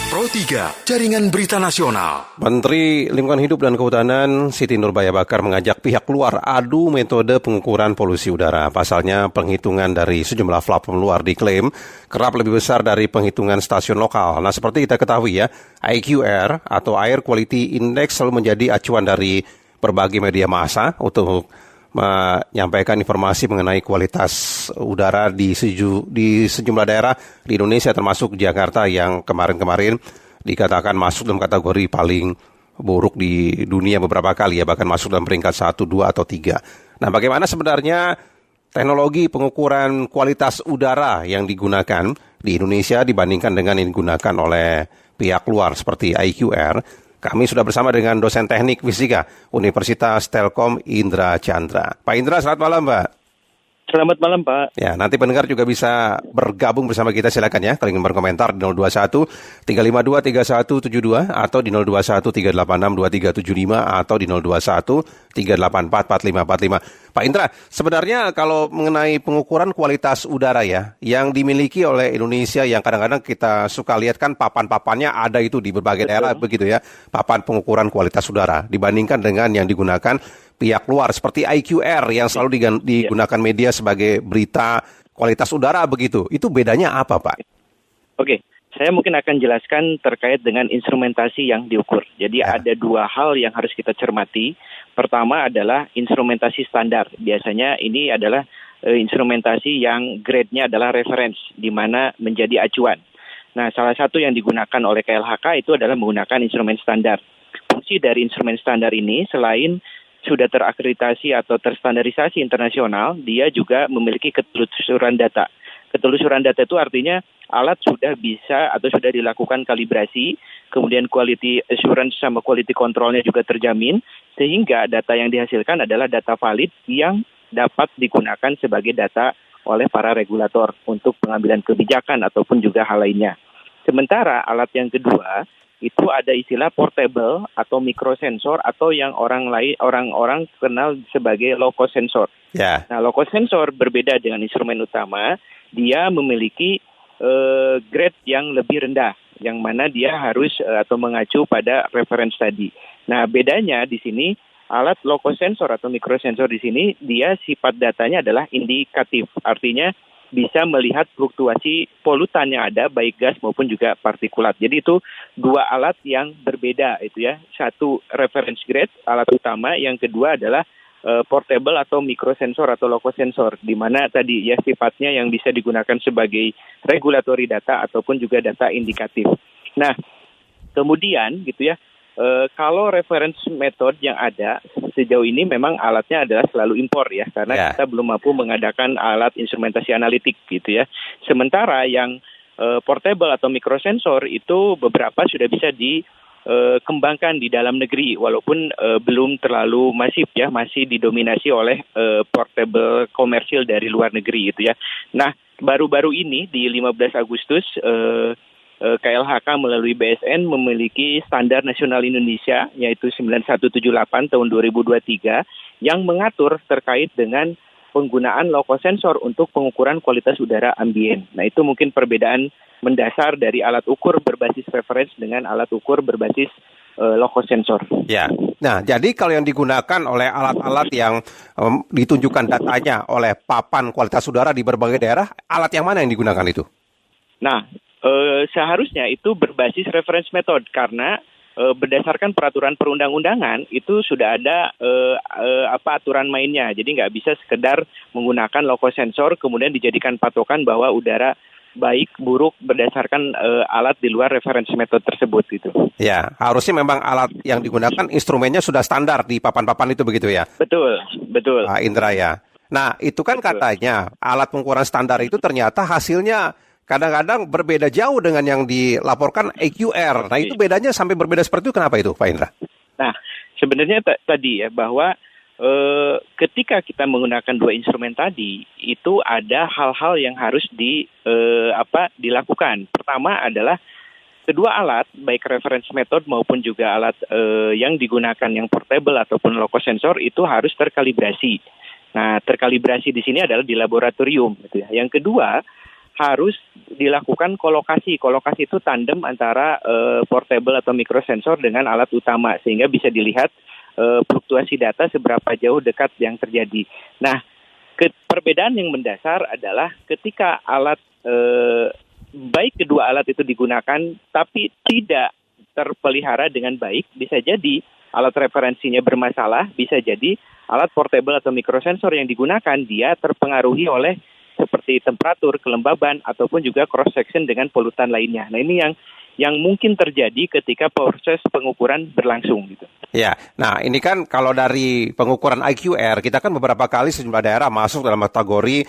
Pro 3, Jaringan Berita Nasional. Menteri Lingkungan Hidup dan Kehutanan Siti Nurbaya Bakar mengajak pihak luar adu metode pengukuran polusi udara. Pasalnya penghitungan dari sejumlah platform luar diklaim kerap lebih besar dari penghitungan stasiun lokal. Nah, seperti kita ketahui ya, AQR atau Air Quality Index selalu menjadi acuan dari berbagai media massa untuk menyampaikan informasi mengenai kualitas udara di sejumlah daerah di Indonesia, termasuk Jakarta yang kemarin-kemarin dikatakan masuk dalam kategori paling buruk di dunia beberapa kali ya, bahkan masuk dalam peringkat 1, 2, atau 3. Nah, bagaimana sebenarnya teknologi pengukuran kualitas udara yang digunakan di Indonesia dibandingkan dengan yang digunakan oleh pihak luar seperti IQR? Kami sudah bersama dengan dosen teknik fisika Universitas Telkom Indra Chandra. Pak Indra, selamat malam, Pak. Selamat malam, Pak. Ya, nanti pendengar juga bisa bergabung bersama kita, silakan ya. Kalau ingin berkomentar di 021 352 3172 atau di 021 386 2375 atau di 021 384 4545. Pak Indra, sebenarnya kalau mengenai pengukuran kualitas udara ya, yang dimiliki oleh Indonesia yang kadang-kadang kita suka lihat kan papan-papannya ada itu di berbagai daerah begitu ya, papan pengukuran kualitas udara dibandingkan dengan yang digunakan pihak luar seperti IQR yang selalu digunakan media sebagai berita kualitas udara begitu. Itu bedanya apa, Pak? Oke, saya mungkin akan jelaskan terkait dengan instrumentasi yang diukur. Jadi ada dua hal yang harus kita cermati. Pertama adalah instrumentasi standar. Biasanya ini adalah instrumentasi yang grade-nya adalah reference, di mana menjadi acuan. Nah, salah satu yang digunakan oleh KLHK itu adalah menggunakan instrumen standar. Fungsi dari instrumen standar ini selain sudah terakreditasi atau terstandarisasi internasional, dia juga memiliki ketelusuran data. Ketelusuran data itu artinya alat sudah bisa atau sudah dilakukan kalibrasi, kemudian quality assurance sama quality controlnya juga terjamin, sehingga data yang dihasilkan adalah data valid yang dapat digunakan sebagai data oleh para regulator untuk pengambilan kebijakan ataupun juga hal lainnya. Sementara alat yang kedua, itu ada istilah portable atau mikrosensor atau yang orang-orang kenal sebagai low cost sensor. Yeah. Nah, low cost sensor berbeda dengan instrumen utama, dia memiliki grade yang lebih rendah, yang mana dia harus atau mengacu pada reference tadi. Nah, bedanya di sini alat low cost sensor atau mikrosensor di sini dia sifat datanya adalah indikatif, artinya bisa melihat fluktuasi polutan yang ada, baik gas maupun juga partikulat. Jadi itu dua alat yang berbeda itu ya. Satu reference grade, alat utama. Yang kedua adalah portable atau mikrosensor atau low cost sensor, di mana tadi ya sifatnya yang bisa digunakan sebagai regulatory data ataupun juga data indikatif. Nah, kemudian gitu ya, kalau reference method yang ada sejauh ini memang alatnya adalah selalu impor ya, karena kita belum mampu mengadakan alat instrumentasi analitik gitu ya. Sementara yang portable atau mikrosensor itu beberapa sudah bisa dikembangkan di dalam negeri, walaupun belum terlalu masif ya, masih didominasi oleh portable komersil dari luar negeri gitu ya. Nah, baru-baru ini di 15 Agustus KLHK melalui BSN memiliki Standar Nasional Indonesia yaitu 9178 tahun 2023 yang mengatur terkait dengan penggunaan low cost sensor untuk pengukuran kualitas udara ambien. Nah, itu mungkin perbedaan mendasar dari alat ukur berbasis reference dengan alat ukur berbasis low cost sensor. Ya. Nah, jadi kalau yang digunakan oleh alat-alat yang ditunjukkan datanya oleh papan kualitas udara di berbagai daerah, alat yang mana yang digunakan itu? Nah, seharusnya itu berbasis reference method karena berdasarkan peraturan perundang-undangan itu sudah ada aturan mainnya. Jadi nggak bisa sekedar menggunakan low cost sensor kemudian dijadikan patokan bahwa udara baik buruk berdasarkan alat di luar reference method tersebut gitu. Ya, harusnya memang alat yang digunakan instrumennya sudah standar di papan-papan itu begitu ya. Betul. Pak Indra ya. Nah, itu kan katanya alat pengukuran standar itu ternyata hasilnya kadang-kadang berbeda jauh dengan yang dilaporkan AQR. Nah, itu bedanya sampai berbeda seperti itu, kenapa itu, Pak Indra? Nah, sebenarnya tadi ya, bahwa ketika kita menggunakan dua instrumen tadi, itu ada hal-hal yang harus dilakukan. Pertama adalah kedua alat, baik reference method maupun juga alat yang digunakan yang portable ataupun low cost sensor itu harus terkalibrasi. Nah, terkalibrasi di sini adalah di laboratorium. Gitu ya. Yang kedua, harus dilakukan kolokasi. Kolokasi itu tandem antara portable atau mikrosensor dengan alat utama sehingga bisa dilihat fluktuasi data seberapa jauh dekat yang terjadi. Nah, perbedaan yang mendasar adalah ketika alat baik kedua alat itu digunakan tapi tidak terpelihara dengan baik, bisa jadi alat referensinya bermasalah, bisa jadi alat portable atau mikrosensor yang digunakan dia terpengaruhi oleh seperti temperatur, kelembaban, ataupun juga cross section dengan polutan lainnya. Nah, ini yang mungkin terjadi ketika proses pengukuran berlangsung gitu. Ya, nah ini kan kalau dari pengukuran IQR, kita kan beberapa kali sejumlah daerah masuk dalam kategori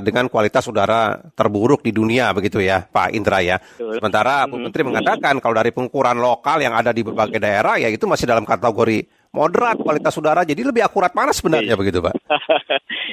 dengan kualitas udara terburuk di dunia, begitu ya, Pak Indra ya. Betul. Sementara Bu Menteri mengatakan kalau dari pengukuran lokal yang ada di berbagai daerah, ya itu masih dalam kategori moderat kualitas udara, jadi lebih akurat mana sebenarnya begitu, Pak?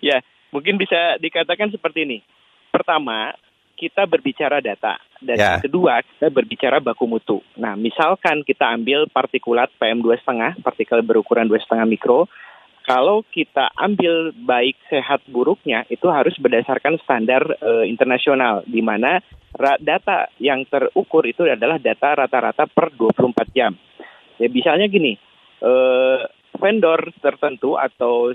Ya, mungkin bisa dikatakan seperti ini. Pertama, kita berbicara data. Dan yang kedua, kita berbicara baku mutu. Nah, misalkan kita ambil partikulat PM2,5, partikel berukuran 2,5 mikro. Kalau kita ambil baik sehat buruknya, itu harus berdasarkan standar internasional, di mana data yang terukur itu adalah data rata-rata per 24 jam. Ya, misalnya gini, vendor tertentu atau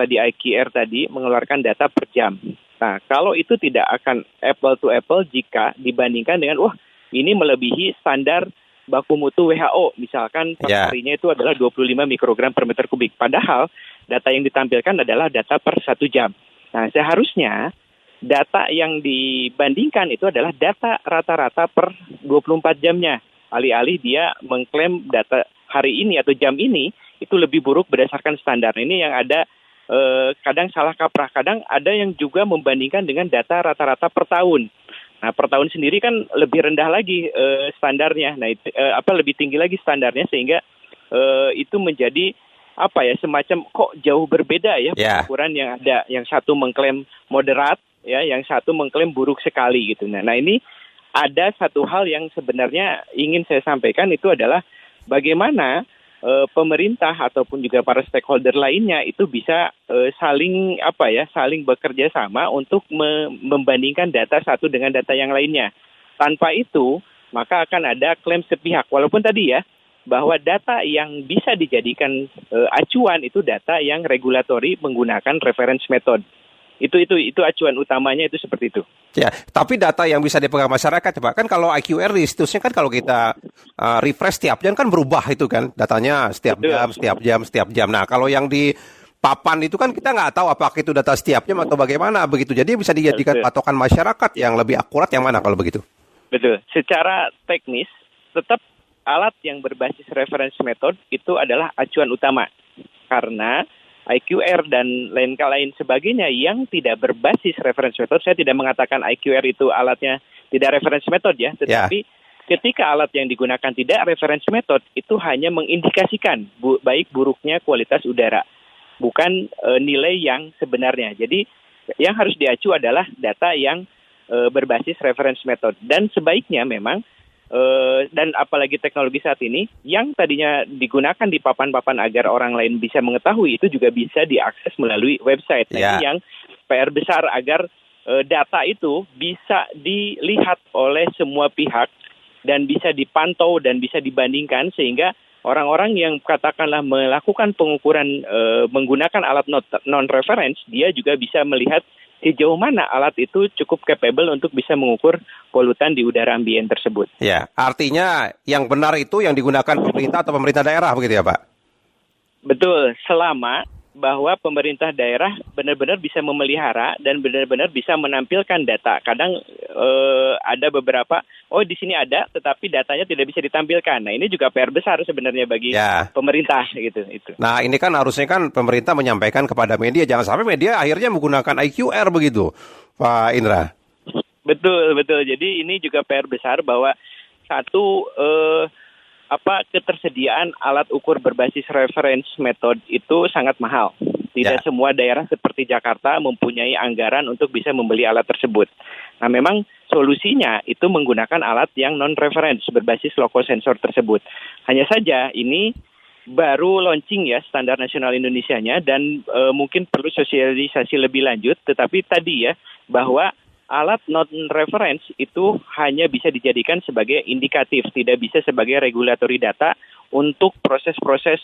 di IQR tadi mengeluarkan data per jam. Nah, kalau itu tidak akan apple to apple jika dibandingkan dengan, ini melebihi standar baku mutu WHO, misalkan per harinya itu adalah 25 mikrogram per meter kubik. Padahal data yang ditampilkan adalah data per 1 jam. Nah, seharusnya data yang dibandingkan itu adalah data rata-rata per 24 jamnya. Alih-alih dia mengklaim data hari ini atau jam ini itu lebih buruk berdasarkan standar. Ini yang ada kadang salah kaprah. Kadang ada yang juga membandingkan dengan data rata-rata per tahun. Nah, per tahun sendiri kan lebih rendah lagi standarnya. Nah, lebih tinggi lagi standarnya sehingga itu menjadi semacam kok jauh berbeda ya ukuran yang ada. Yang satu mengklaim moderat, ya, yang satu mengklaim buruk sekali gitu. Nah, ini ada satu hal yang sebenarnya ingin saya sampaikan, itu adalah bagaimana pemerintah ataupun juga para stakeholder lainnya itu bisa saling bekerja sama untuk membandingkan data satu dengan data yang lainnya. Tanpa itu, maka akan ada klaim sepihak. Walaupun tadi ya, bahwa data yang bisa dijadikan acuan itu data yang regulatory menggunakan reference method. Itu acuan utamanya itu seperti itu. Ya, tapi data yang bisa dipegang masyarakat, Pak, kan kalau IQR di situsnya kan kalau kita refresh setiap jam kan berubah itu kan, datanya setiap jam. Nah, kalau yang di papan itu kan kita nggak tahu apakah itu data setiap jam atau bagaimana begitu. Jadi bisa dijadikan patokan masyarakat yang lebih akurat yang mana kalau begitu? Betul. Secara teknis, tetap alat yang berbasis reference method itu adalah acuan utama. Karena IQR dan lain sebagainya yang tidak berbasis reference method, saya tidak mengatakan IQR itu alatnya tidak reference method ya, tetapi ketika alat yang digunakan tidak reference method, itu hanya mengindikasikan baik buruknya kualitas udara, bukan nilai yang sebenarnya. Jadi yang harus diacu adalah data yang berbasis reference method. Dan sebaiknya memang dan apalagi teknologi saat ini yang tadinya digunakan di papan-papan agar orang lain bisa mengetahui, itu juga bisa diakses melalui website. Nah, ini yang PR besar agar data itu bisa dilihat oleh semua pihak dan bisa dipantau dan bisa dibandingkan sehingga orang-orang yang katakanlah melakukan pengukuran menggunakan alat non-reference, dia juga bisa melihat sejauh mana alat itu cukup capable untuk bisa mengukur polutan di udara ambien tersebut. Ya, artinya yang benar itu yang digunakan pemerintah atau pemerintah daerah begitu ya, Pak? Betul, selama bahwa pemerintah daerah benar-benar bisa memelihara dan benar-benar bisa menampilkan data. Kadang ada beberapa, di sini ada, tetapi datanya tidak bisa ditampilkan. Nah, ini juga PR besar sebenarnya bagi pemerintah gitu. Itu. Nah, ini kan harusnya kan pemerintah menyampaikan kepada media, jangan sampai media akhirnya menggunakan IQR begitu, Pak Indra. Betul. Jadi ini juga PR besar bahwa satu ketersediaan alat ukur berbasis reference method itu sangat mahal. Tidak semua daerah seperti Jakarta mempunyai anggaran untuk bisa membeli alat tersebut. Nah, memang solusinya itu menggunakan alat yang non-reference berbasis local sensor tersebut. Hanya saja ini baru launching ya standar nasional Indonesianya dan mungkin perlu sosialisasi lebih lanjut. Tetapi tadi ya bahwa alat non-reference itu hanya bisa dijadikan sebagai indikatif, tidak bisa sebagai regulatory data untuk proses-proses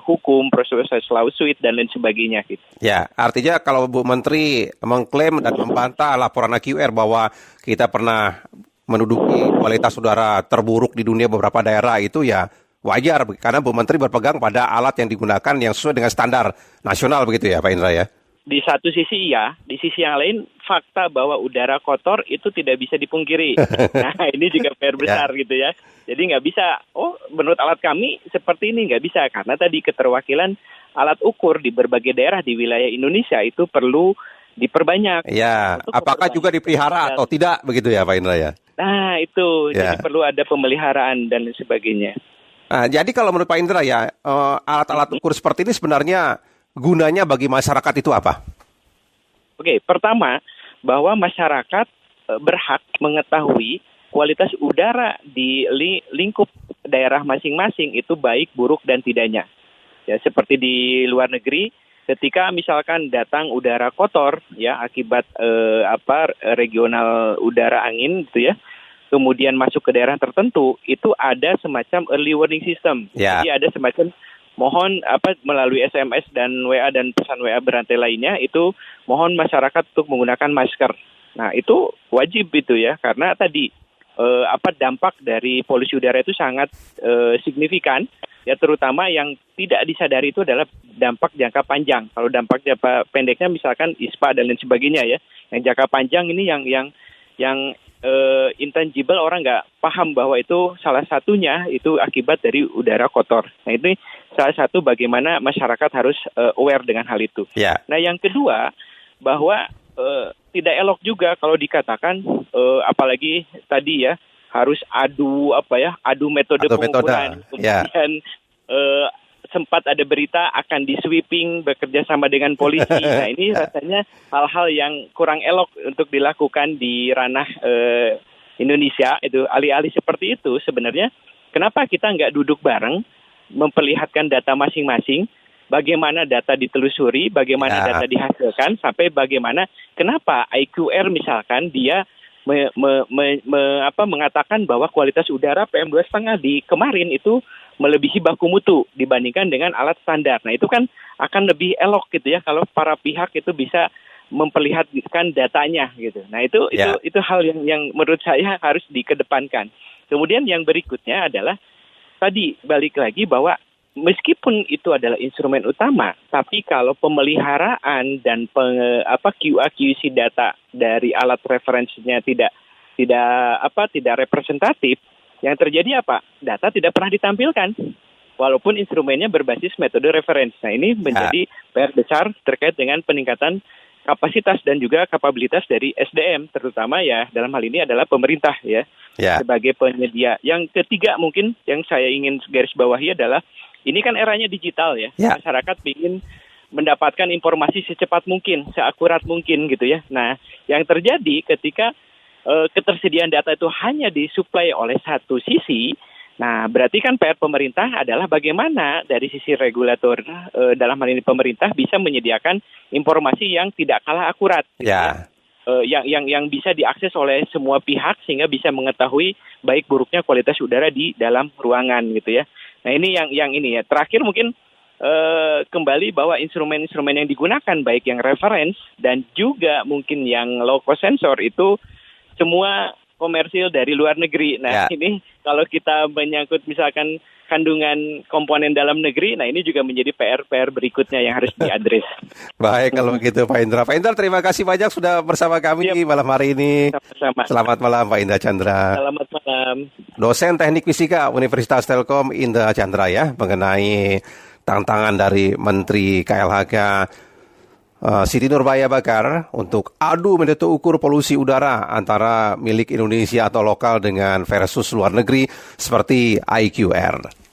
hukum, proses-proses lawsuit, dan lain sebagainya. Gitu. Ya, artinya kalau Bu Menteri mengklaim dan membantah laporan AQR bahwa kita pernah menduduki kualitas udara terburuk di dunia beberapa daerah itu ya wajar, karena Bu Menteri berpegang pada alat yang digunakan yang sesuai dengan standar nasional begitu ya Pak Indra ya? Di satu sisi iya, di sisi yang lain fakta bahwa udara kotor itu tidak bisa dipungkiri. Nah ini juga PR besar gitu ya. Jadi nggak bisa, menurut alat kami seperti ini nggak bisa. Karena tadi keterwakilan alat ukur di berbagai daerah di wilayah Indonesia itu perlu diperbanyak. Ya, apakah juga dipelihara atau tidak begitu ya Pak Indra ya? Nah itu, jadi perlu ada pemeliharaan dan lain sebagainya. Nah, jadi kalau menurut Pak Indra ya, alat-alat ukur seperti ini sebenarnya gunanya bagi masyarakat itu apa? Oke, pertama bahwa masyarakat berhak mengetahui kualitas udara di lingkup daerah masing-masing itu baik, buruk, dan tidaknya. Ya, seperti di luar negeri, ketika misalkan datang udara kotor, ya akibat regional udara angin, gitu ya, kemudian masuk ke daerah tertentu, itu ada semacam early warning system. Jadi ada semacam mohon melalui SMS dan WA dan pesan WA berantai lainnya itu mohon masyarakat untuk menggunakan masker. Nah itu wajib itu ya karena tadi dampak dari polusi udara itu sangat signifikan ya terutama yang tidak disadari itu adalah dampak jangka panjang. Kalau dampak jangka pendeknya misalkan ISPA dan lain sebagainya ya. Yang jangka panjang ini yang intangible orang nggak paham bahwa itu salah satunya itu akibat dari udara kotor. Nah ini salah satu bagaimana masyarakat harus aware dengan hal itu. Yeah. Nah yang kedua bahwa tidak elok juga kalau dikatakan apalagi tadi ya harus adu metode pengukuran. Kemudian sempat ada berita akan di-sweeping bekerja sama dengan polisi. Nah ini rasanya hal-hal yang kurang elok untuk dilakukan di ranah Indonesia. Itu alih-alih seperti itu sebenarnya kenapa kita nggak duduk bareng memperlihatkan data masing-masing, bagaimana data ditelusuri, bagaimana data dihasilkan, sampai bagaimana kenapa IQR misalkan dia mengatakan bahwa kualitas udara PM2,5 di kemarin itu melebihi baku mutu dibandingkan dengan alat standar. Nah itu kan akan lebih elok gitu ya kalau para pihak itu bisa memperlihatkan datanya gitu. Nah itu hal yang menurut saya harus dikedepankan. Kemudian yang berikutnya adalah tadi balik lagi bahwa meskipun itu adalah instrumen utama, tapi kalau pemeliharaan dan QA/QC data dari alat referensinya tidak representatif, yang terjadi apa? Data tidak pernah ditampilkan, walaupun instrumennya berbasis metode referensi. Nah ini menjadi PR besar terkait dengan peningkatan kapasitas dan juga kapabilitas dari SDM, terutama ya dalam hal ini adalah pemerintah ya sebagai penyedia. Yang ketiga mungkin yang saya ingin garis bawahi adalah ini kan eranya digital ya. Masyarakat ingin mendapatkan informasi secepat mungkin, seakurat mungkin gitu ya. Nah, yang terjadi ketika ketersediaan data itu hanya disuplai oleh satu sisi, nah berarti kan PR pemerintah adalah bagaimana dari sisi regulator dalam hal ini pemerintah bisa menyediakan informasi yang tidak kalah akurat. Yang bisa diakses oleh semua pihak sehingga bisa mengetahui baik buruknya kualitas udara di dalam ruangan gitu ya. Nah ini yang ini ya. Terakhir mungkin kembali bahwa instrumen-instrumen yang digunakan baik yang reference dan juga mungkin yang low cost sensor itu semua komersil dari luar negeri. Nah ini kalau kita menyangkut misalkan kandungan komponen dalam negeri, nah ini juga menjadi PR berikutnya yang harus diadres. Baik kalau begitu Pak Indra. Pak Indra terima kasih banyak sudah bersama kami malam hari ini. Sama-sama. Selamat malam Pak Indra Chandra. Selamat malam. Dosen Teknik Fisika Universitas Telkom Indra Chandra ya mengenai tantangan dari Menteri KLHK Siti Nurbaya Bakar untuk adu metode ukur polusi udara antara milik Indonesia atau lokal dengan versus luar negeri seperti IQR.